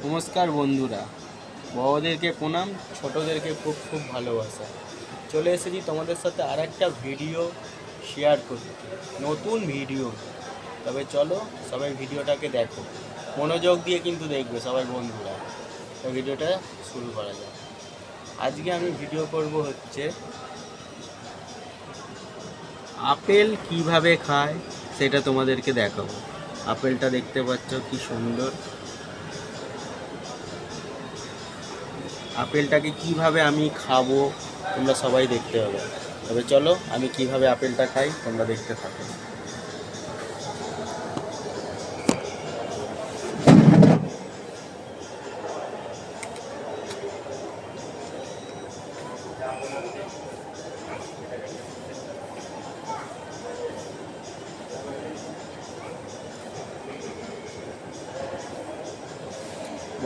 নমস্কার বন্ধুরা, বড়দেরকে প্রণাম, ছোটদেরকে খুব খুব ভালোবাসা। চলে এসেছি তোমাদের সাথে আর একটা ভিডিও শেয়ার করতে, নতুন ভিডিও। তবে চলো সবাই ভিডিওটাকে দেখো, মনোযোগ দিয়ে কিন্তু দেখবে সবাই বন্ধুরা। তো ভিডিওটা শুরু করা যাক। আজকে আমি ভিডিও করব হচ্ছে আপেল কিভাবে খায় সেটা তোমাদেরকে দেখাবো। আপেলটা দেখতে পাচ্ছ কি সুন্দর। আপেলটাকে কিভাবে আমি খাবো তোমরা সবাই দেখতে হবে। তবে চলো আমি কিভাবে আপেলটা খাই তোমরা দেখতে থাকো।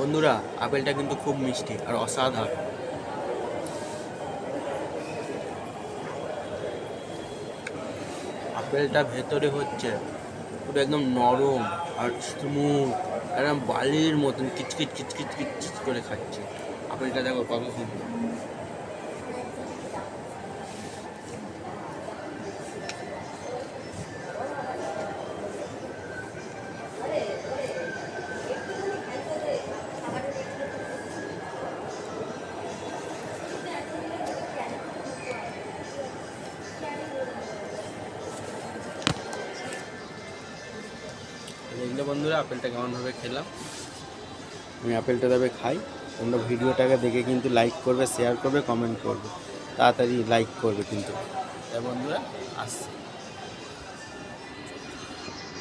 বন্ধুরা, আপেলটা কিন্তু খুব মিষ্টি আর অসাধারণ। আপেলটা ভেতরে হচ্ছে পুরো একদম নরম আর স্মুথ, একদম বালির মতন কিচকিচ কিচকিচ কিচকিচ করে খাচ্ছে। আপেলটা দেখো কত সুন্দর। দেখলে বন্ধুরা আপেলটা কেমনভাবে খেলাম। আমি আপেলটা তবে খাই। তোমরা ভিডিওটাকে দেখে কিন্তু লাইক করবে, শেয়ার করবে, কমেন্ট করবে, তাড়াতাড়ি লাইক করবে কিন্তু। তাই বন্ধুরা আসছে।